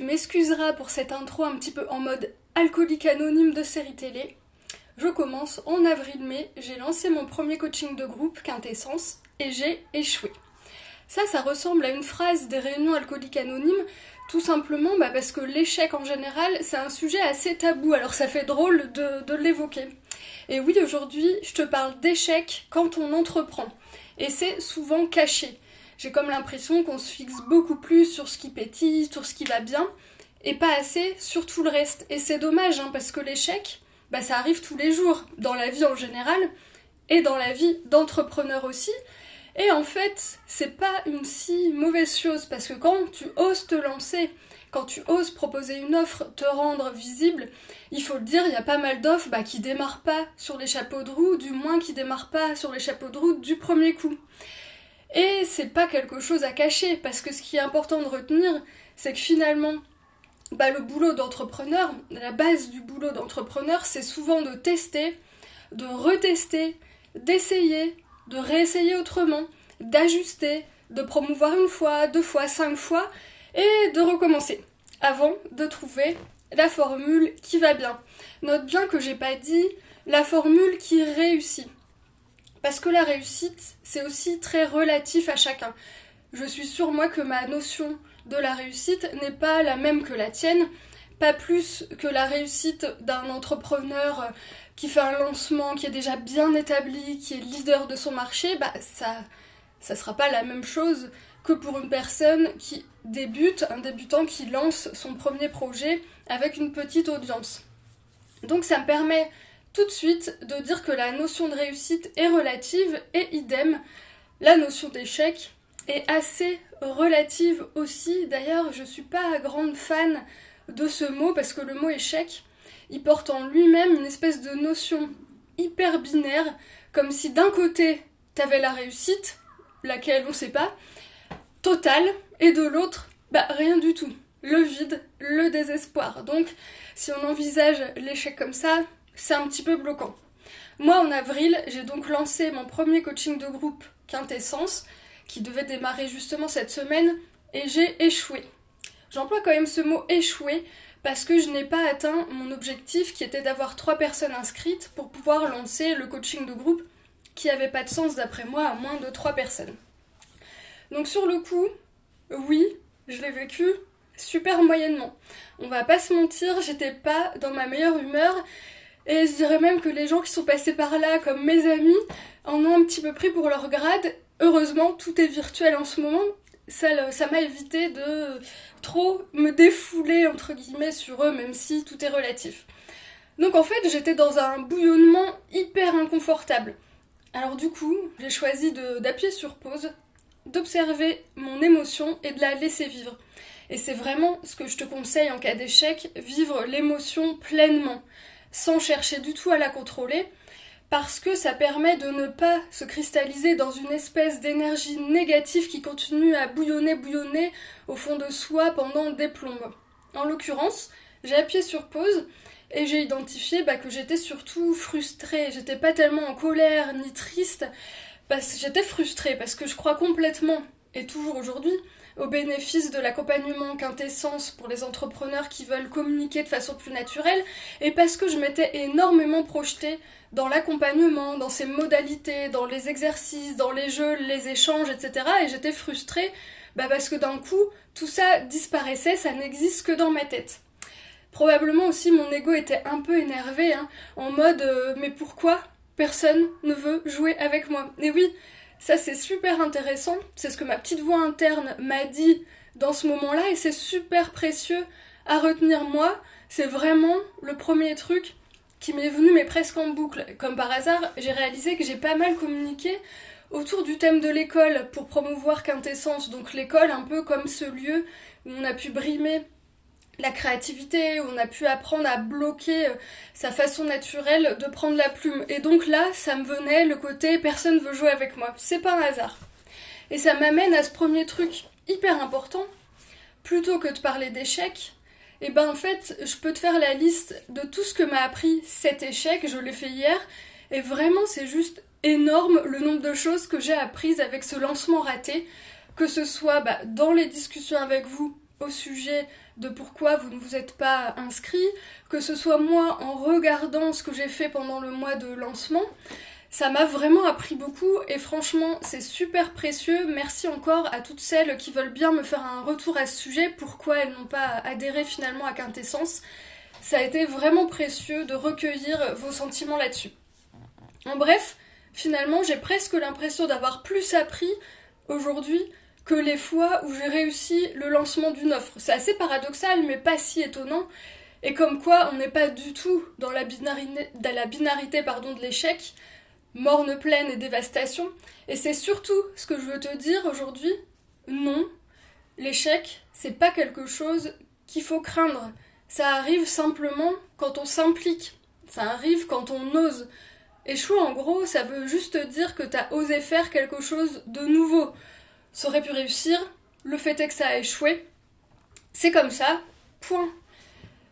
Tu m'excuseras pour cette intro un petit peu en mode alcoolique anonyme de série télé. Je commence en avril-mai, j'ai lancé mon premier coaching de groupe, Quintessence, et j'ai échoué. Ça ressemble à une phrase des réunions alcooliques anonymes, tout simplement parce que l'échec en général, c'est un sujet assez tabou, alors ça fait drôle de l'évoquer. Et oui, aujourd'hui, je te parle d'échec quand on entreprend, et c'est souvent caché. J'ai comme l'impression qu'on se fixe beaucoup plus sur ce qui pétille, sur ce qui va bien, et pas assez sur tout le reste. Et c'est dommage, parce que l'échec, ça arrive tous les jours, dans la vie en général, et dans la vie d'entrepreneur aussi. Et en fait, c'est pas une si mauvaise chose, parce que quand tu oses te lancer, quand tu oses proposer une offre, te rendre visible, il faut le dire, il y a pas mal d'offres qui démarrent pas sur les chapeaux de roue, du moins qui démarrent pas sur les chapeaux de roue du premier coup. Et c'est pas quelque chose à cacher, parce que ce qui est important de retenir, c'est que finalement, le boulot d'entrepreneur, la base du boulot d'entrepreneur, c'est souvent de tester, de retester, d'essayer, de réessayer autrement, d'ajuster, de promouvoir une fois, 2 fois, 5 fois, et de recommencer, avant de trouver la formule qui va bien. Note bien que j'ai pas dit la formule qui réussit. Parce que la réussite, c'est aussi très relatif à chacun. Je suis sûre, moi, que ma notion de la réussite n'est pas la même que la tienne, pas plus que la réussite d'un entrepreneur qui fait un lancement, qui est déjà bien établi, qui est leader de son marché, ça sera pas la même chose que pour une personne qui débute, un débutant qui lance son premier projet avec une petite audience. Donc ça me permet tout de suite de dire que la notion de réussite est relative et idem, la notion d'échec est assez relative aussi. D'ailleurs, je suis pas grande fan de ce mot parce que le mot échec, il porte en lui-même une espèce de notion hyper binaire, comme si d'un côté, t'avais la réussite, laquelle on sait pas, totale, et de l'autre, rien du tout. Le vide, le désespoir. Donc, si on envisage l'échec comme ça, c'est un petit peu bloquant. Moi, en avril, j'ai donc lancé mon premier coaching de groupe Quintessence, qui devait démarrer justement cette semaine, et j'ai échoué. J'emploie quand même ce mot échoué, parce que je n'ai pas atteint mon objectif qui était d'avoir 3 personnes inscrites pour pouvoir lancer le coaching de groupe qui avait pas de sens d'après moi à moins de 3 personnes. Donc sur le coup, oui, je l'ai vécu super moyennement. On va pas se mentir, j'étais pas dans ma meilleure humeur et je dirais même que les gens qui sont passés par là, comme mes amis, en ont un petit peu pris pour leur grade. Heureusement, tout est virtuel en ce moment. Ça m'a évité de trop me défouler entre guillemets sur eux, même si tout est relatif. Donc en fait, j'étais dans un bouillonnement hyper inconfortable. Alors du coup, j'ai choisi d'appuyer sur pause, d'observer mon émotion et de la laisser vivre. Et c'est vraiment ce que je te conseille en cas d'échec, vivre l'émotion pleinement, sans chercher du tout à la contrôler, parce que ça permet de ne pas se cristalliser dans une espèce d'énergie négative qui continue à bouillonner au fond de soi pendant des plombes. En l'occurrence, j'ai appuyé sur pause et j'ai identifié que j'étais surtout frustrée. J'étais pas tellement en colère ni triste, j'étais frustrée parce que je crois complètement, et toujours aujourd'hui, au bénéfice de l'accompagnement Quintessence pour les entrepreneurs qui veulent communiquer de façon plus naturelle, et parce que je m'étais énormément projetée dans l'accompagnement, dans ses modalités, dans les exercices, dans les jeux, les échanges, etc. Et j'étais frustrée parce que d'un coup, tout ça disparaissait, ça n'existe que dans ma tête. Probablement aussi mon ego était un peu énervé, en mode mais pourquoi personne ne veut jouer avec moi? Et oui, ça c'est super intéressant, c'est ce que ma petite voix interne m'a dit dans ce moment-là et c'est super précieux à retenir moi. C'est vraiment le premier truc qui m'est venu mais presque en boucle. Comme par hasard, j'ai réalisé que j'ai pas mal communiqué autour du thème de l'école pour promouvoir Quintessence. Donc l'école un peu comme ce lieu où on a pu brimer la créativité, où on a pu apprendre à bloquer sa façon naturelle de prendre la plume. Et donc là, ça me venait le côté personne veut jouer avec moi. C'est pas un hasard. Et ça m'amène à ce premier truc hyper important. Plutôt que de parler d'échec, en fait, je peux te faire la liste de tout ce que m'a appris cet échec. Je l'ai fait hier. Et vraiment, c'est juste énorme le nombre de choses que j'ai apprises avec ce lancement raté. Que ce soit dans les discussions avec vous au sujet de pourquoi vous ne vous êtes pas inscrit, que ce soit moi en regardant ce que j'ai fait pendant le mois de lancement. Ça m'a vraiment appris beaucoup et franchement c'est super précieux. Merci encore à toutes celles qui veulent bien me faire un retour à ce sujet, pourquoi elles n'ont pas adhéré finalement à Quintessence. Ça a été vraiment précieux de recueillir vos sentiments là-dessus. En bref, finalement j'ai presque l'impression d'avoir plus appris aujourd'hui que les fois où j'ai réussi le lancement d'une offre. C'est assez paradoxal mais pas si étonnant. Et comme quoi on n'est pas du tout dans la binarité de l'échec, morne pleine et dévastation. Et c'est surtout ce que je veux te dire aujourd'hui. Non, l'échec, c'est pas quelque chose qu'il faut craindre. Ça arrive simplement quand on s'implique. Ça arrive quand on ose. Échouer, en gros, ça veut juste dire que t'as osé faire quelque chose de nouveau. Ça aurait pu réussir, le fait est que ça a échoué. C'est comme ça, point.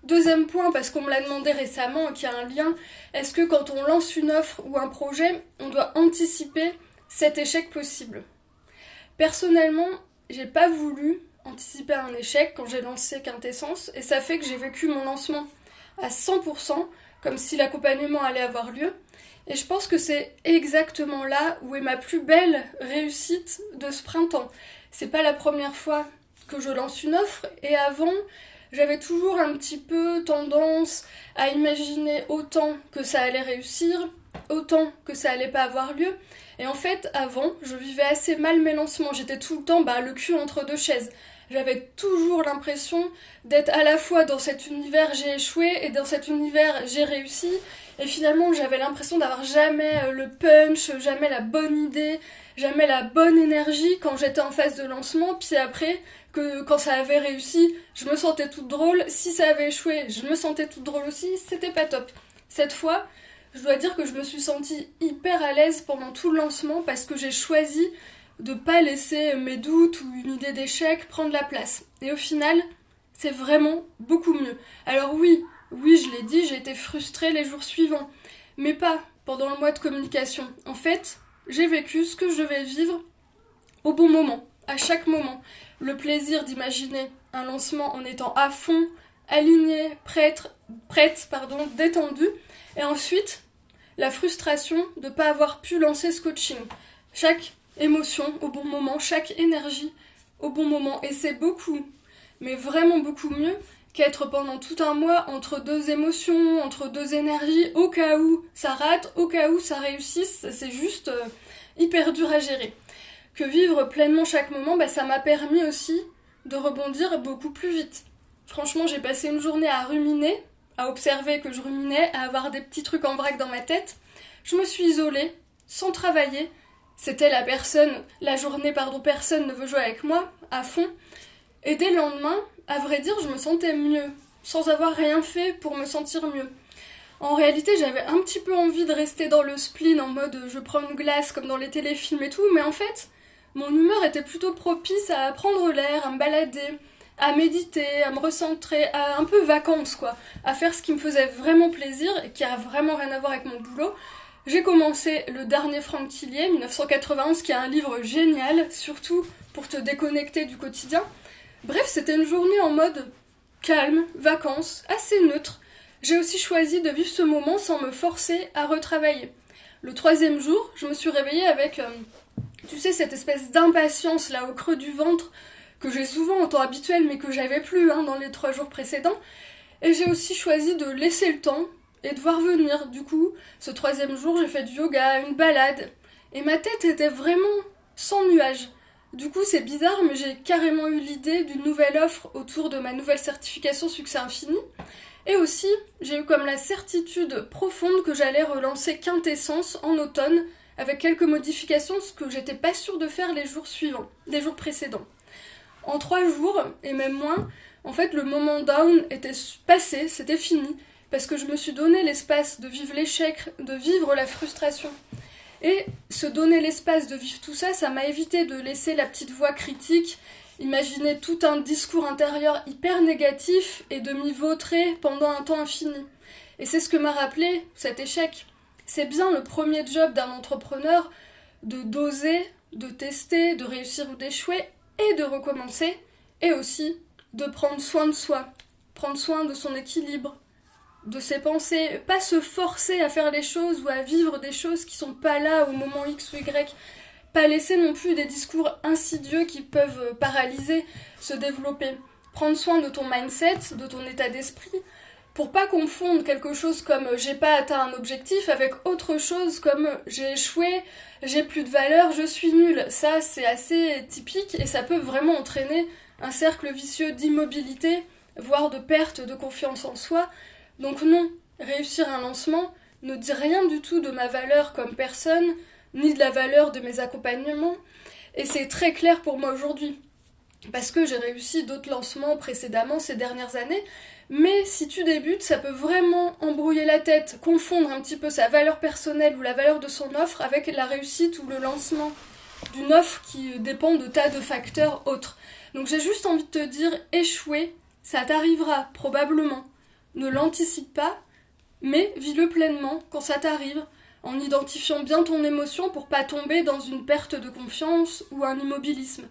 Deuxième point, parce qu'on me l'a demandé récemment et qu'il y a un lien, est-ce que quand on lance une offre ou un projet, on doit anticiper cet échec possible ? Personnellement, j'ai pas voulu anticiper un échec quand j'ai lancé Quintessence, et ça fait que j'ai vécu mon lancement à 100%, comme si l'accompagnement allait avoir lieu, et je pense que c'est exactement là où est ma plus belle réussite de ce printemps. C'est pas la première fois que je lance une offre, et avant, j'avais toujours un petit peu tendance à imaginer autant que ça allait réussir, autant que ça allait pas avoir lieu. Et en fait, avant, je vivais assez mal mes lancements. J'étais tout le temps le cul entre deux chaises. J'avais toujours l'impression d'être à la fois dans cet univers j'ai échoué et dans cet univers j'ai réussi. Et finalement, j'avais l'impression d'avoir jamais le punch, jamais la bonne idée, jamais la bonne énergie quand j'étais en phase de lancement. Puis après, que quand ça avait réussi, je me sentais toute drôle. Si ça avait échoué, je me sentais toute drôle aussi. C'était pas top. Cette fois, je dois dire que je me suis sentie hyper à l'aise pendant tout le lancement parce que j'ai choisi de pas laisser mes doutes ou une idée d'échec prendre la place. Et au final, c'est vraiment beaucoup mieux. Alors oui, je l'ai dit, j'ai été frustrée les jours suivants, mais pas pendant le mois de communication. En fait, j'ai vécu ce que je devais vivre au bon moment, à chaque moment. Le plaisir d'imaginer un lancement en étant à fond, alignée, prête, détendue. Et ensuite, la frustration de ne pas avoir pu lancer ce coaching. Chaque émotion au bon moment, chaque énergie au bon moment. Et c'est beaucoup, mais vraiment beaucoup mieux qu'être pendant tout un mois entre deux émotions, entre deux énergies, au cas où ça rate, au cas où ça réussisse. C'est juste hyper dur à gérer. Que vivre pleinement chaque moment, ça m'a permis aussi de rebondir beaucoup plus vite. Franchement, j'ai passé une journée à ruminer, à observer que je ruminais, à avoir des petits trucs en vrac dans ma tête. Je me suis isolée, sans travailler. C'était la journée, personne ne veut jouer avec moi, à fond. Et dès le lendemain, à vrai dire, je me sentais mieux, sans avoir rien fait pour me sentir mieux. En réalité, j'avais un petit peu envie de rester dans le spleen, en mode je prends une glace comme dans les téléfilms et tout, mais en fait, mon humeur était plutôt propice à prendre l'air, à me balader, à méditer, à me recentrer, à un peu vacances quoi, à faire ce qui me faisait vraiment plaisir et qui a vraiment rien à voir avec mon boulot. J'ai commencé Le Dernier Franck Tillier, 1991, qui est un livre génial, surtout pour te déconnecter du quotidien. Bref, c'était une journée en mode calme, vacances, assez neutre. J'ai aussi choisi de vivre ce moment sans me forcer à retravailler. Le 3e jour, je me suis réveillée avec, cette espèce d'impatience là au creux du ventre que j'ai souvent en temps habituel mais que j'avais plus dans les 3 jours précédents. Et j'ai aussi choisi de laisser le temps et de voir venir. Du coup, ce 3e jour, j'ai fait du yoga, une balade. Et ma tête était vraiment sans nuages. Du coup, c'est bizarre, mais j'ai carrément eu l'idée d'une nouvelle offre autour de ma nouvelle certification Succès Infini. Et aussi, j'ai eu comme la certitude profonde que j'allais relancer Quintessence en automne, avec quelques modifications, ce que j'étais pas sûre de faire les jours précédents. En 3 jours, et même moins, en fait, le moment down était passé, c'était fini, parce que je me suis donné l'espace de vivre l'échec, de vivre la frustration. Et se donner l'espace de vivre tout ça, ça m'a évité de laisser la petite voix critique, imaginer tout un discours intérieur hyper négatif et de m'y vautrer pendant un temps infini. Et c'est ce que m'a rappelé cet échec. C'est bien le premier job d'un entrepreneur de d'oser, de tester, de réussir ou d'échouer et de recommencer, et aussi de prendre soin de soi, prendre soin de son équilibre, de ses pensées, pas se forcer à faire les choses ou à vivre des choses qui sont pas là au moment X ou Y, pas laisser non plus des discours insidieux qui peuvent paralyser, se développer. Prendre soin de ton mindset, de ton état d'esprit, pour pas confondre quelque chose comme j'ai pas atteint un objectif avec autre chose comme j'ai échoué, j'ai plus de valeur, je suis nulle. Ça, c'est assez typique et ça peut vraiment entraîner un cercle vicieux d'immobilité, voire de perte de confiance en soi. Donc non, réussir un lancement ne dit rien du tout de ma valeur comme personne, ni de la valeur de mes accompagnements. Et c'est très clair pour moi aujourd'hui. Parce que j'ai réussi d'autres lancements précédemment ces dernières années, mais si tu débutes, ça peut vraiment embrouiller la tête, confondre un petit peu sa valeur personnelle ou la valeur de son offre avec la réussite ou le lancement d'une offre qui dépend de tas de facteurs autres. Donc j'ai juste envie de te dire, échouer, ça t'arrivera probablement. Ne l'anticipe pas, mais vis-le pleinement quand ça t'arrive, en identifiant bien ton émotion pour pas tomber dans une perte de confiance ou un immobilisme.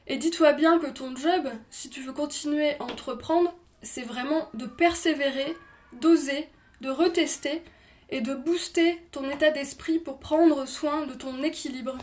Et dis-toi bien que ton job, si tu veux continuer à entreprendre, c'est vraiment de persévérer, d'oser, de retester et de booster ton état d'esprit pour prendre soin de ton équilibre.